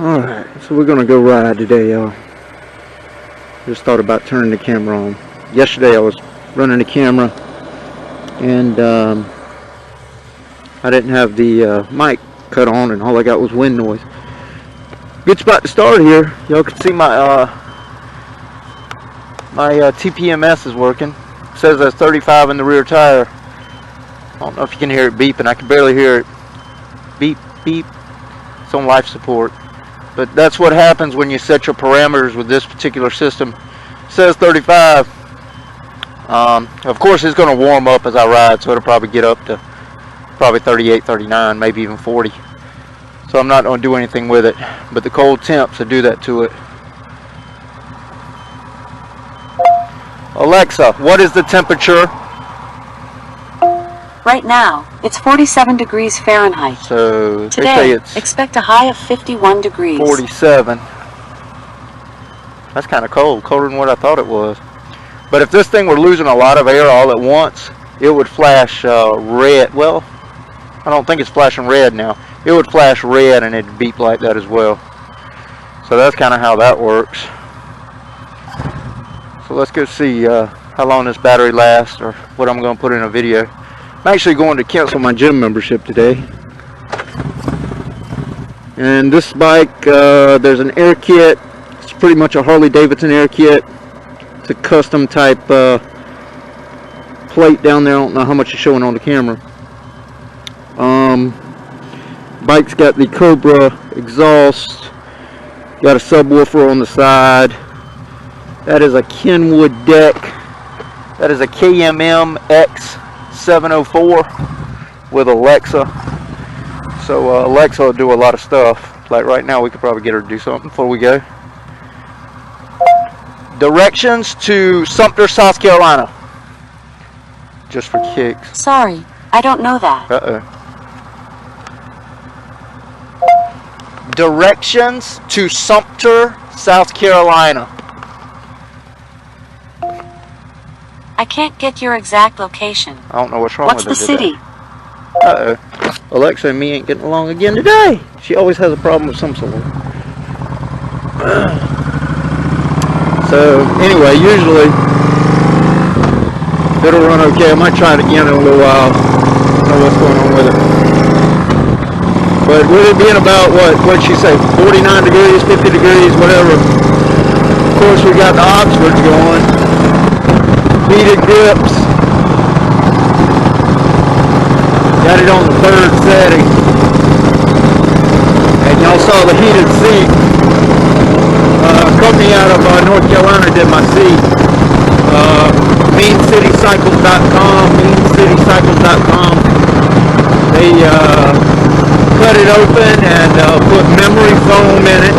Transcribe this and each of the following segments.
Alright, so we're gonna go ride today, y'all. Just thought about turning the camera on. Yesterday I was running the camera and I didn't have the mic cut on, and all I got was wind noise. Good spot to start here. Y'all can see my TPMS is working. It says there's 35 in the rear tire. I don't know if you can hear it beeping. I can barely hear it. Beep, beep. It's on life support. But that's what happens when you set your parameters with this particular system. It says 35. Of course it's going to warm up as I ride, so it'll probably get up to probably 38, 39, maybe even 40. So I'm not going to do anything with it. But the cold temps will do that to it. Alexa, what is the temperature? Right now, it's 47 degrees Fahrenheit. So today, they say it's expect a high of 51 degrees. 47. That's kind of cold, colder than what I thought it was. But if this thing were losing a lot of air all at once, it would flash red. Well, I don't think it's flashing red now. It would flash red and it'd beep like that as well. So that's kind of how that works. So let's go see how long this battery lasts, or what I'm going to put in a video. I'm actually going to cancel my gym membership today. And this bike, there's an air kit. It's pretty much a Harley Davidson air kit. It's a custom type plate down there. I don't know how much is showing on the camera. Bike's got the Cobra exhaust. Got a subwoofer on the side. That is a Kenwood deck. That is a KMM X704 with Alexa. So Alexa will do a lot of stuff. Like right now, we could probably get her to do something before we go. Directions to Sumter, South Carolina. Just for kicks. Sorry, I don't know that. Uh-oh. Directions to Sumter, South Carolina. I can't get your exact location. I don't know what's wrong with her today. What's the city? Uh-oh. Alexa and me ain't getting along again today. She always has a problem with some sort. So, anyway, usually it'll run okay. I might try it again in a little while. Don't know what's going on with it. But with it being about, what'd she say, 49 degrees, 50 degrees, whatever. Of course, we got the Oxfords going. Heated grips. Got it on the 3rd setting. And y'all saw the heated seat. A company out of North Carolina did my seat. MEtricoil.com. MEtricoil.com. They cut it open and put memory foam in it.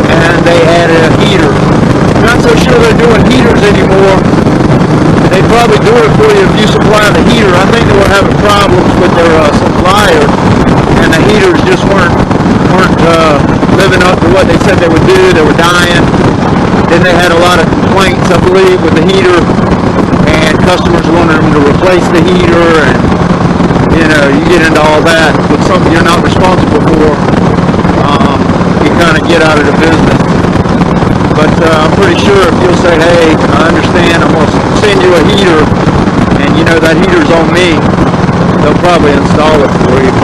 And they added a heater. Not so sure they're doing heaters anymore. They probably do it for you if you supply the heater. I think they were having problems with their supplier, and the heaters just weren't living up to what they said they would do. They were dying. Then they had a lot of complaints, I believe, with the heater, and customers wanted them to replace the heater, and you know, you get into all that with something you're not responsible for. You kind of get out of the business. But I'm pretty sure if you'll say, hey, I understand, I'm going to send you a heater, and you know that heater's on me, they'll probably install it for you.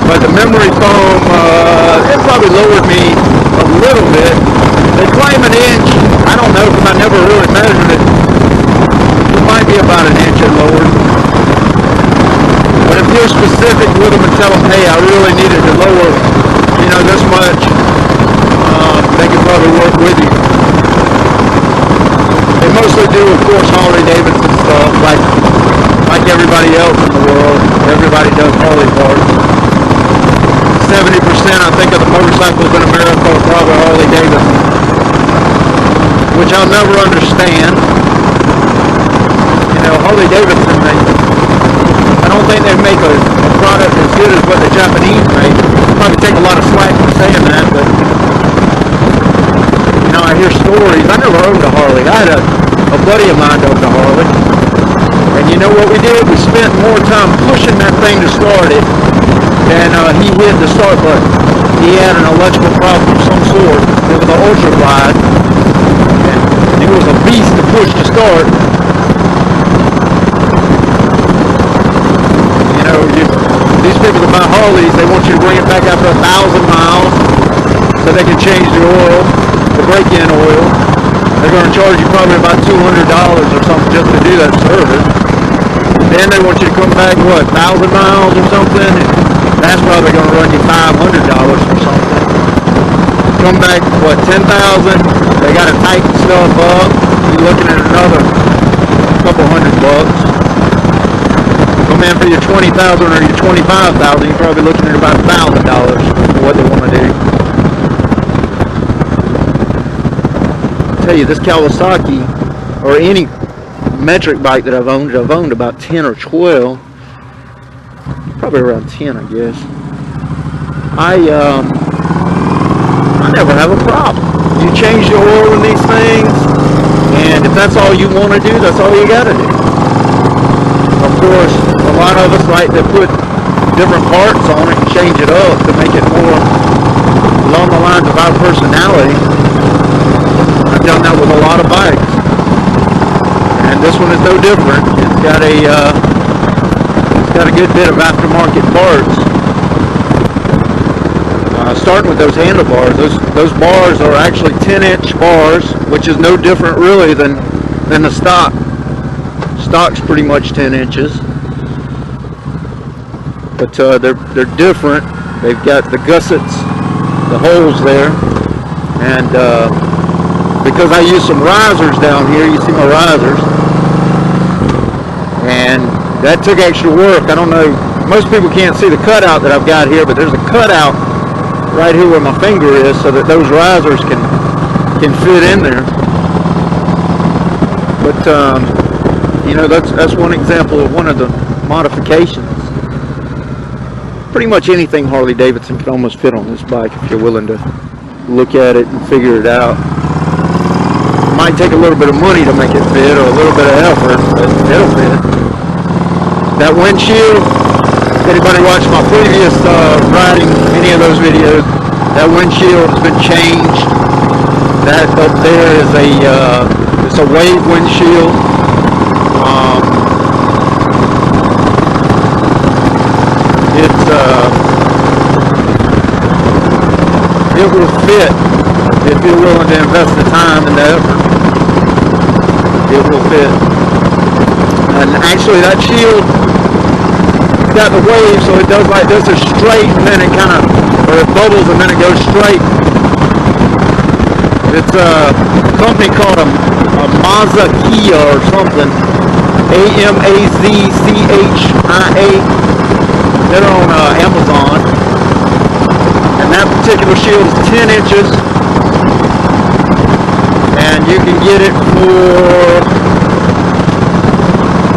But the memory foam, it probably lowered me a little bit. They claim an inch. I don't know, because I never really measured it. It might be about an inch it lowered. But if you're specific with them and tell them, hey, I really needed to lower, you know, this much, they can probably work with you. They mostly do, of course, Harley Davidson stuff, like everybody else in the world. Everybody does Harley parts. 70%, I think, of the motorcycles in America are probably Harley Davidson, which I'll never understand. You know, Harley Davidson, I don't think they make a product as good as what the Japanese make. Probably take a lot of slack for saying that, but you know, I hear stories. I never owned a Harley. I had a buddy of mine owned a Harley, and you know what we did? We spent more time pushing that thing to start it than he hit the start button. He had an electrical problem of some sort. It was an ultra glide, and it was a beast to push to start. You know, these people that buy Harleys, they want you to bring it back after 1,000 miles so they can change the oil, the break-in oil. They're going to charge you probably about $200 or something just to do that service. Then they want you to come back, what, 1,000 miles or something? That's probably going to run you $500 or something. Come back, what, 10,000? They got to tighten stuff up. You're looking at another couple $100. Come in for your 20,000 or your 25,000, you're probably looking at about $1,000 for what they want to do. I tell you, this Kawasaki, or any metric bike that I've owned about 10 or 12, probably around 10, I guess. I never have a problem. You change the oil in these things, and if that's all you want to do, that's all you got to do. Of course, a lot of us like to put different parts on it and change it up to make it more along the lines of our personality. I've done that with a lot of bikes, and this one is no different. It's got a good bit of aftermarket parts. Starting with those handlebars, those bars are actually 10-inch bars, which is no different really than the stock. Stock's pretty much 10 inches, but they're different. They've got the gussets, the holes there, and because I use some risers down here, you see my risers, and that took extra work. I don't know, most people can't see the cutout that I've got here, but there's a cutout right here where my finger is so that those risers can fit in there. But you know, that's one example of one of the modifications. Pretty much anything Harley Davidson can almost fit on this bike if you're willing to look at it and figure it out. It might take a little bit of money to make it fit, or a little bit of effort, but it'll fit. That windshield, if anybody watched my previous riding, any of those videos, that windshield has been changed. That up there is it's a wave windshield. It will fit if you're willing to invest the time and the effort. It will fit. And actually that shield got the wave, so it does like this, is straight, and then it kind of, or it bubbles and then it goes straight. It's a company called a Mazachia or something, Amazchia. They're on Amazon, and that particular shield is 10 inches, and you can get it for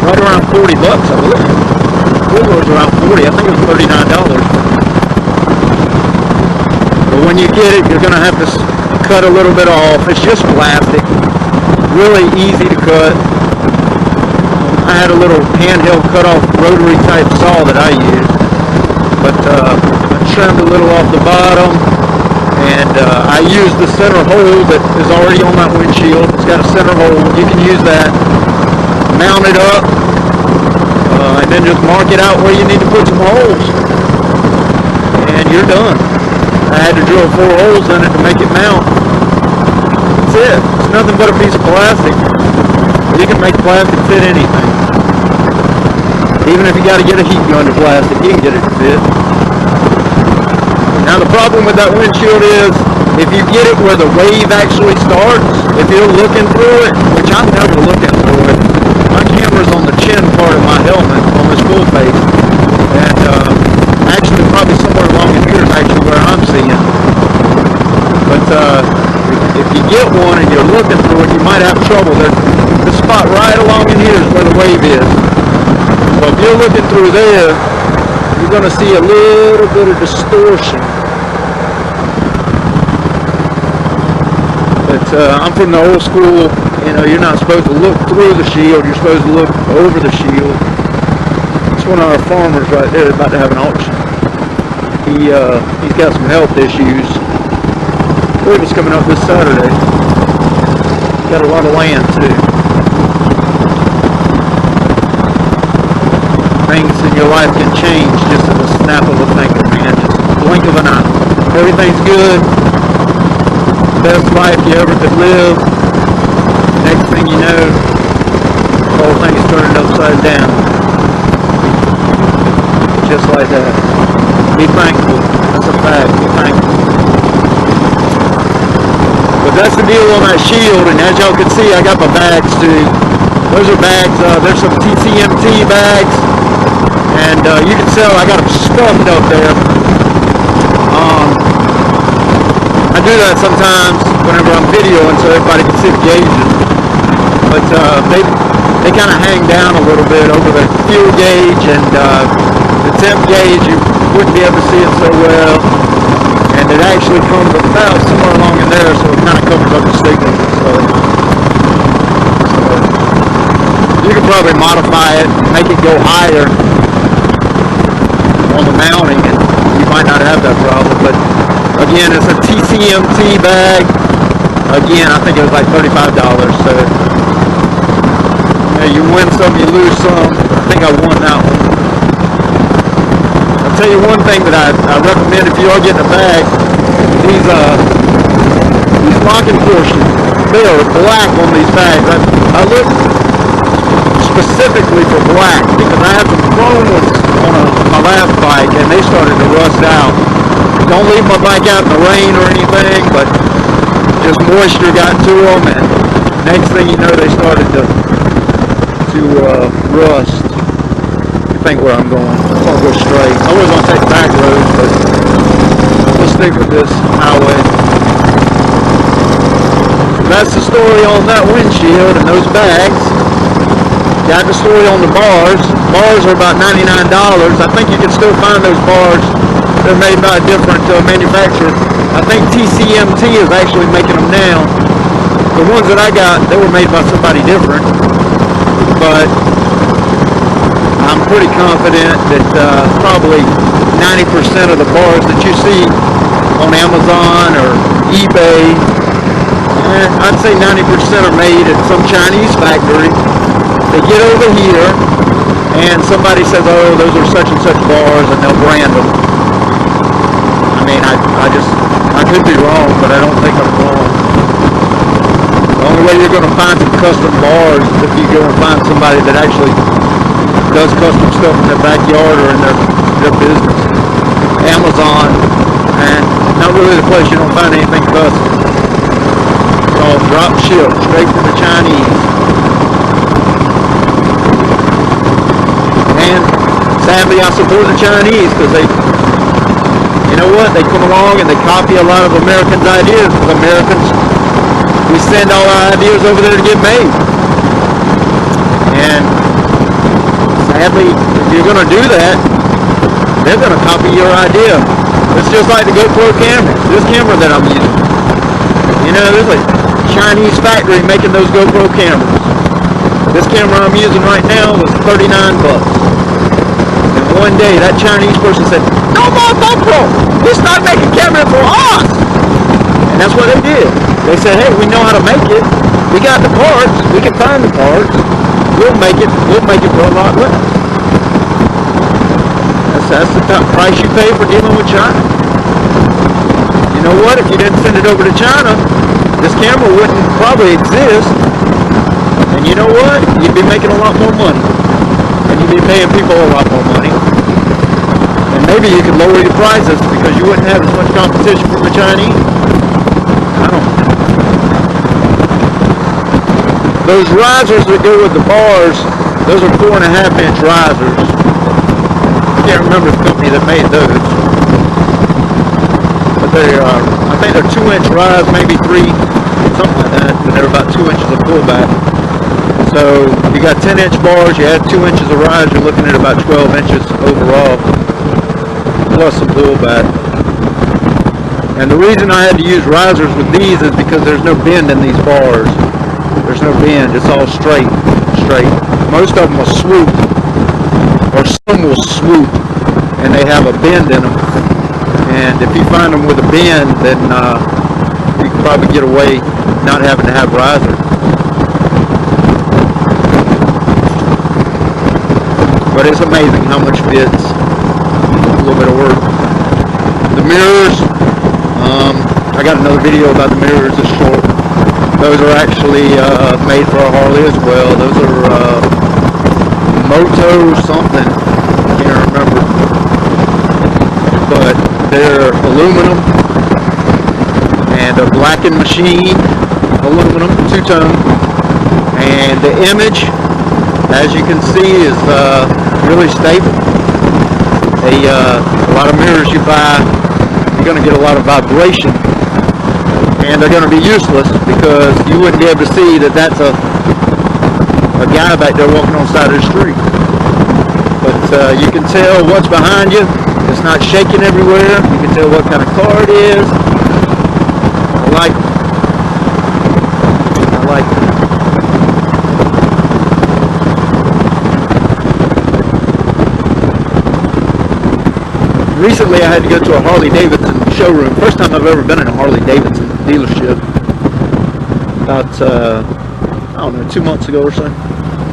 right around $40, I believe. It was around 40. I think it was $39. But when you get it, you're going to have to cut a little bit off. It's just plastic, really easy to cut. I had a little handheld cut-off rotary type saw that I used, but I trimmed a little off the bottom, and I used the center hole that is already on that windshield. It's got a center hole. You can use that, mount it up, and then just mark it out where you need to put some holes, and you're done. I had to drill 4 holes in it to make it mount. That's it. It's nothing but a piece of plastic. You can make plastic fit anything. Even if you got to get a heat gun to plastic, you can get it to fit. Now the problem with that windshield is, if you get it where the wave actually starts, if you're looking through it, which I'm never looking through it, my camera's on the chin part of my helmet, on this full face, and actually probably somewhere along in here is actually where I'm seeing. But if you get one and you're looking through it, you might have trouble. The spot right along in here is where the wave is. So if you're looking through there, you're going to see a little bit of distortion. But I'm from the old school. You know, you're not supposed to look through the shield, you're supposed to look over the shield. It's one of our farmers right there about to have an auction. He's got some health issues. I believe it's coming up this Saturday. Got a lot of land too. Things in your life can change just at the snap of a finger, man. Just blink of an eye. Everything's good. Best life you ever could live. Next thing you know, the whole thing is turning upside down. Just like that. Be thankful. That's a fact. Be thankful. But that's the deal on that shield, and as y'all can see, I got my bags too. Those are bags. There's some TCMT bags, and you can tell I got them stuffed up there. I do that sometimes whenever I'm videoing so everybody can see the gauges. But they kind of hang down a little bit over the fuel gauge and the temp gauge. You wouldn't be able to see it so well. And it actually comes about somewhere along in there, so it kind of covers up the signal. So you could probably modify it, make it go higher on the mounting, and you might not have that problem. But again, it's a TCMT bag. Again, I think it was like $35. So you win some, you lose some. I think I won that one. I'll tell you one thing that I recommend if you are getting a bag. These locking portions, they are black on these bags. I look specifically for black because I had some chrome ones on my last bike and they started to rust out. Don't leave my bike out in the rain or anything, but just moisture got to them, and next thing you know, they started to rust. I think where I'm going. I'm gonna go straight. I was gonna take the back roads, but we'll stick with this highway. That's the story on that windshield and those bags. Got the story on the bars. Bars are about $99. I think you can still find those bars. They're made by a different manufacturer. I think TCMT is actually making them now. The ones that I got, they were made by somebody different. But I'm pretty confident that probably 90% of the bars that you see on Amazon or eBay, I'd say 90% are made at some Chinese factory. They get over here and somebody says, oh, those are such and such bars, and they'll brand them. I mean, I could be wrong, but I don't think I'm wrong. The only way you're going to find some custom bars is if you go and find somebody that actually does custom stuff in their backyard or in their business. Amazon, and not really the place you don't find anything custom. It's all drop ship, straight from the Chinese. And sadly I support the Chinese because they, you know what, they come along and they copy a lot of Americans' ideas. Americans, we send all our ideas over there to get made. And sadly, if you're going to do that, they're going to copy your idea. It's just like the GoPro camera. This camera that I'm using. You know, there's a Chinese factory making those GoPro cameras. This camera I'm using right now was $39. And one day, that Chinese person said, no more GoPro! We start making cameras for us! And that's what they did. They said, hey, we know how to make it. We got the parts. We can find the parts. We'll make it for a lot less. That's the top price you pay for dealing with China. You know what? If you didn't send it over to China, this camera wouldn't probably exist. And you know what? You'd be making a lot more money. And you'd be paying people a lot more money. And maybe you could lower your prices because you wouldn't have as much competition from the Chinese. I don't know. Those risers that go with the bars, those are 4.5-inch risers. I can't remember the company that made those. But they are, I think they're 2-inch rise, maybe 3, something like that. But they're about 2 inches of pullback. So you got 10-inch bars, you add 2 inches of rise, you're looking at about 12 inches overall, plus some pullback. And the reason I had to use risers with these is because there's no bend in these bars. There's no bend, it's all straight. Most of them will swoop, or some will swoop, and they have a bend in them. And if you find them with a bend, then you can probably get away not having to have riser. But it's amazing how much fits. A little bit of work. The mirrors, I got another video about the mirrors, it's short. Those are actually made for a Harley as well. Those are Moto something, can't remember. But they're aluminum and a blackened machine, aluminum, two-tone. And the image, as you can see, is really stable. A lot of mirrors you buy, you're going to get a lot of vibration, and they're going to be useless because you wouldn't be able to see that that's a guy back there walking on the side of the street. But you can tell what's behind you. It's not shaking everywhere. You can tell what kind of car it is. I like it. I like it. Recently I had to go to a Harley Davidson showroom. First time I've ever been in a Harley Davidson dealership. About, I don't know, 2 months ago or so.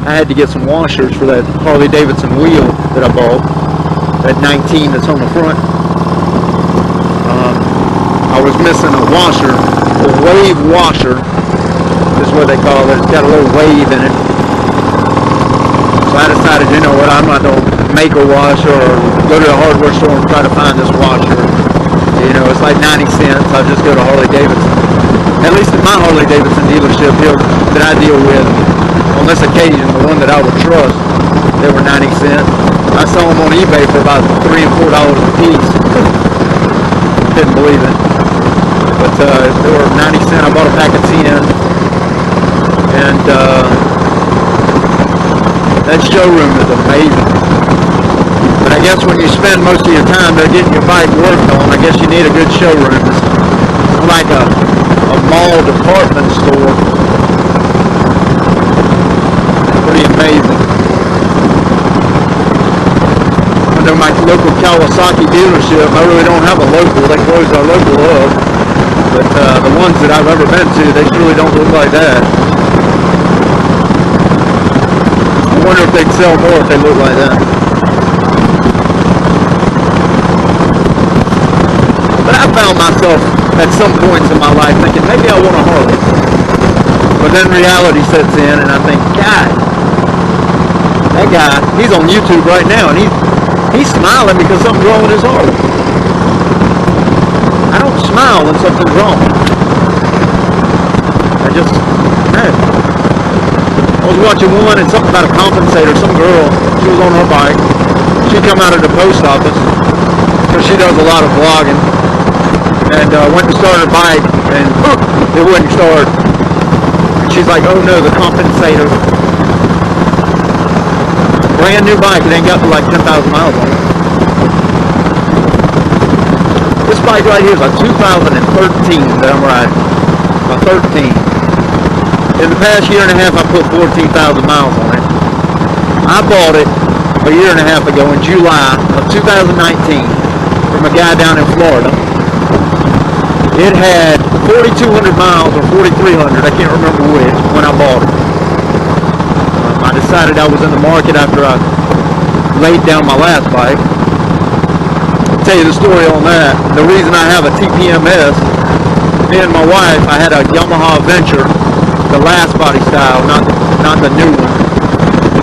I had to get some washers for that Harley Davidson wheel that I bought. That 19 that's on the front. I was missing a washer, a wave washer is what they call it. It's got a little wave in it. So I decided, you know what, I'm not going to make a washer or go to the hardware store and try to find this washer. You know, it's like 90 cents. I'll just go to Harley Davidson. At least in my Harley Davidson dealership here that I deal with, on this occasion, the one that I would trust, they were 90 cents. I saw them on eBay for about $3 and $4 a piece. Didn't believe it. But they were 90 cents. I bought a pack of 10. And that showroom is amazing. But I guess when you spend most of your time there getting your bike worked on, I guess you need a good showroom. It's like a mall department store. Pretty amazing. I know my local Kawasaki dealership, I really don't have a local. They closed our local up. But the ones that I've ever been to, they really don't look like that. I wonder if they'd sell more if they looked like that. But I found myself at some points in my life thinking, maybe I want a Harley. But then reality sets in and I think, God, that guy, he's on YouTube right now and he's smiling because something's wrong with his Harley. I don't smile when something's wrong. I just, man. I was watching one and something about a compensator. Some girl, she was on her bike. She come out of the post office because she does a lot of vlogging. And went to start her bike and it wouldn't start. And she's like, oh no, the compensator. Brand new bike, it ain't got like 10,000 miles on it. This bike right here is a 2013 that I'm riding. A 13. In the past year and a half, I put 14,000 miles on it. I bought it a year and a half ago in July of 2019 from a guy down in Florida. It had 4,200 miles or 4,300, I can't remember which, when I bought it. I decided I was in the market after I laid down my last bike. I'll tell you the story on that. The reason I have a TPMS, me and my wife, I had a Yamaha Venture, the last body style, not the new one.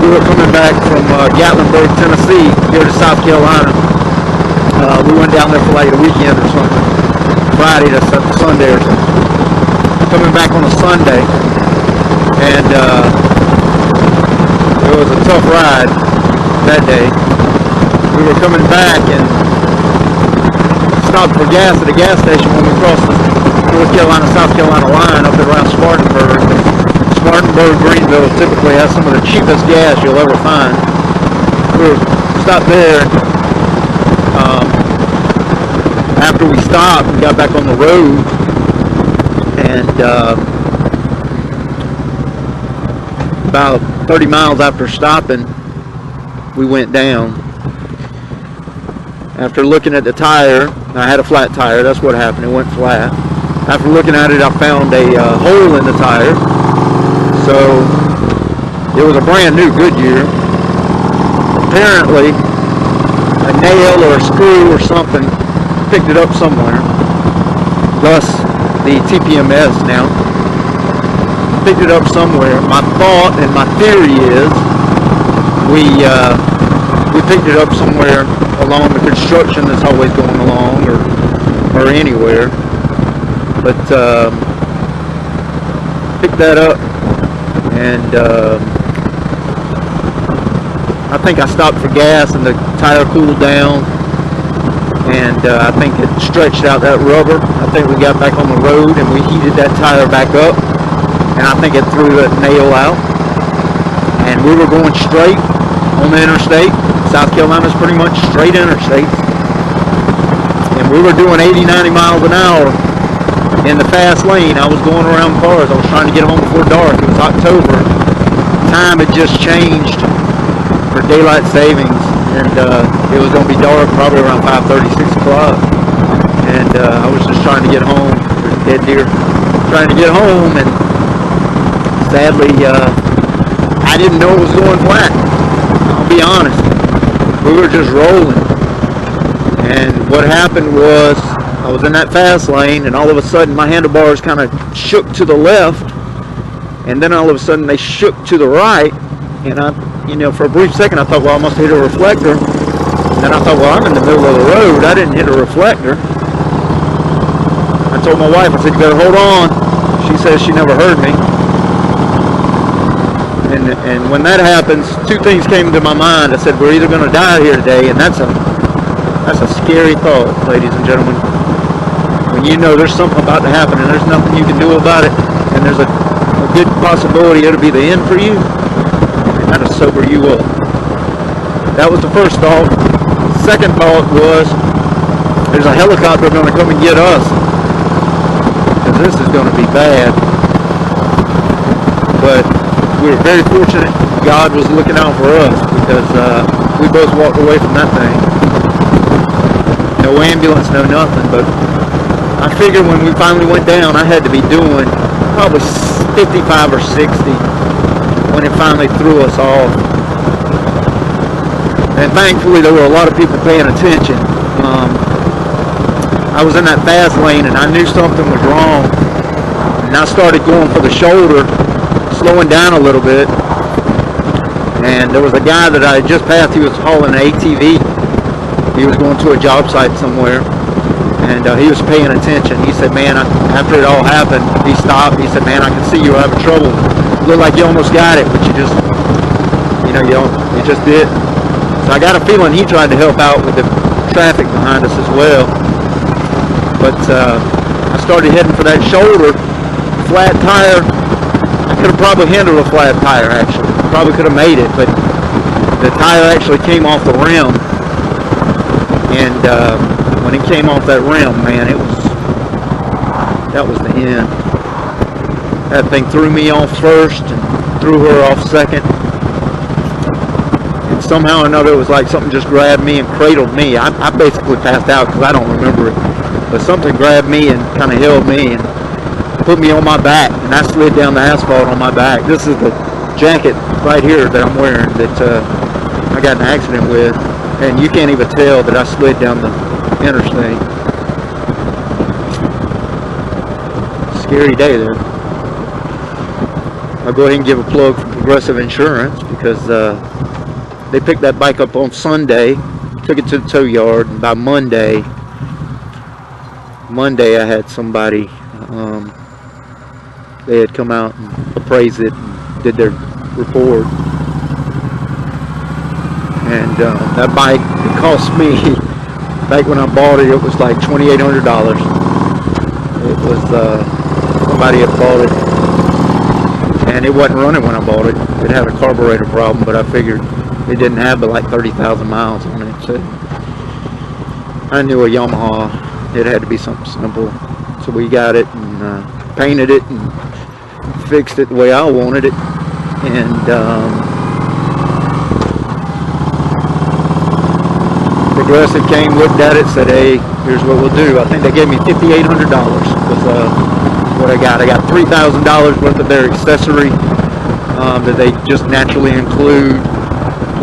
We were coming back from Gatlinburg, Tennessee, here to South Carolina. We went down there for like a weekend or something. Friday to Sunday or something. Coming back on a Sunday. And it was a tough ride that day. We were coming back and stopped for gas at a gas station when we crossed the North Carolina-South Carolina line up around Spartanburg. Spartanburg, Greenville typically has some of the cheapest gas you'll ever find. We were stopped there. After we stopped, we got back on the road, and about 30 miles after stopping, we went down. After looking at the tire, I had a flat tire, that's what happened, it went flat. After looking at it, I found a hole in the tire. So it was a brand new Goodyear. Apparently a nail or a screw or something picked it up somewhere. Thus the TPMS now. Picked it up somewhere. My thought and my theory is we picked it up somewhere along the construction that's always going along or anywhere. But picked that up, and I think I stopped for gas and the tire cooled down, and I think it stretched out that rubber. I think we got back on the road and we heated that tire back up, and I think it threw that nail out. And we were going straight on the interstate. South Carolina's pretty much straight interstate, and we were doing 80-90 miles an hour in the fast lane. I was going around cars. I was trying to get home before dark. It was October. Time had just changed for daylight savings, and it was going to be dark probably around 5:30, 6 o'clock. And I was just trying to get home. There's a dead deer. Trying to get home, and sadly, I didn't know it was going flat. I'll be honest. We were just rolling. And what happened was, I was in that fast lane, and all of a sudden my handlebars kind of shook to the left, and then all of a sudden they shook to the right, and for a brief second I thought, well, I must have hit a reflector. And then I thought, well, I'm in the middle of the road, I didn't hit a reflector. I told my wife, I said, you better hold on. She says she never heard me. And when that happens, two things came to my mind. I said, we're either going to die here today, and that's a scary thought, ladies and gentlemen. When you know there's something about to happen and there's nothing you can do about it, and there's a good possibility it'll be the end for you, and that'll sober you up. That was the first thought. Second thought was, there's a helicopter going to come and get us, because this is going to be bad. But we were very fortunate. God was looking out for us, because we both walked away from that thing. No ambulance, no nothing, but I figured when we finally went down, I had to be doing probably 55 or 60 when it finally threw us off. And thankfully, there were a lot of people paying attention. I was in that fast lane, and I knew something was wrong. And I started going for the shoulder, slowing down a little bit. And there was a guy that I had just passed. He was hauling an ATV. He was going to a job site somewhere, and he was paying attention. He said, man, after it all happened, he stopped. He said, man, I can see you were having trouble. It looked like you almost got it, but you just did. So I got a feeling he tried to help out with the traffic behind us as well. But I started heading for that shoulder. Flat tire. I could have probably handled a flat tire, actually. Probably could have made it, but the tire actually came off the rim. And when it came off that rim, man, that was the end. That thing threw me off first and threw her off second. And somehow or another, it was like something just grabbed me and cradled me. I basically passed out because I don't remember it. But something grabbed me and kind of held me and put me on my back. And I slid down the asphalt on my back. This is the jacket right here that I'm wearing that I got in an accident with. And you can't even tell that I slid down the interstate. Scary day there. I'll go ahead and give a plug for Progressive Insurance, because they picked that bike up on Sunday, took it to the tow yard, and by Monday I had somebody, they had come out and appraised it and did their report. And that bike, it cost me, back when I bought it, it was like $2,800. It was, somebody had bought it, and it wasn't running when I bought it. It had a carburetor problem, but I figured it didn't have but like 30,000 miles on it. So I knew a Yamaha, it had to be something simple. So we got it and painted it and fixed it the way I wanted it. And the Progressive came, looked at it, said, hey, here's what we'll do. I think they gave me $5,800 was what I got. I got $3,000 worth of their accessory that they just naturally include,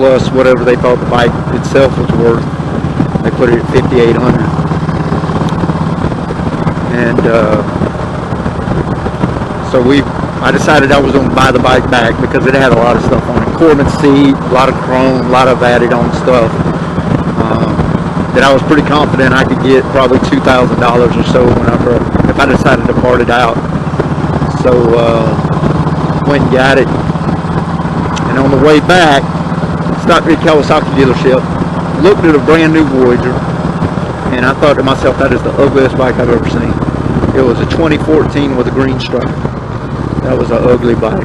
plus whatever they thought the bike itself was worth. They put it at $5,800. And so I decided I was going to buy the bike back because it had a lot of stuff on it. Corbin seat, a lot of chrome, a lot of added on stuff that I was pretty confident I could get probably $2,000 or so whenever, if I decided to part it out. So went and got it, and on the way back, stopped at a Kawasaki dealership, looked at a brand new Voyager, and I thought to myself, that is the ugliest bike I've ever seen. It was a 2014 with a green stripe. That was an ugly bike.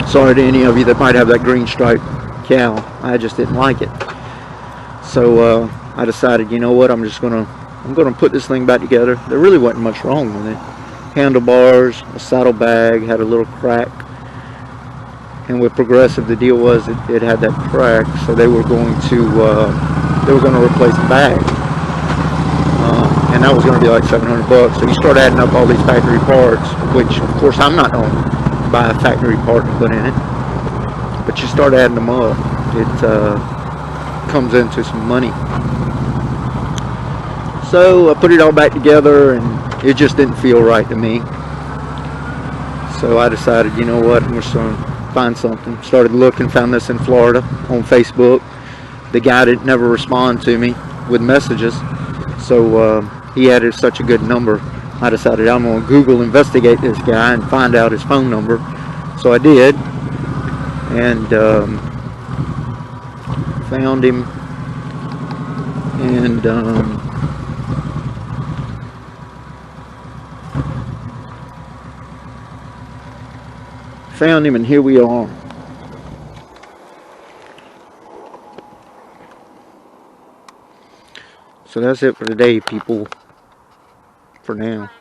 Sorry to any of you that might have that green stripe cow. I just didn't like it. So I decided, you know what, I'm gonna put this thing back together. There really wasn't much wrong with it. Handlebars, a saddlebag, had a little crack. And with Progressive, the deal was it had that crack, so they were going to replace the bag. And that was going to be like $700. So you start adding up all these factory parts, which of course I'm not going to buy a factory part to put in it, but you start adding them up, it comes into some money. So I put it all back together, and it just didn't feel right to me. So I decided, you know what, I'm just going to find something. Started looking, found this in Florida on Facebook. The guy didn't never respond to me with messages, so he had such a good number. I decided I'm going to Google investigate this guy and find out his phone number. So I did, and found him, and and here we are. So that's it for today, people, for now.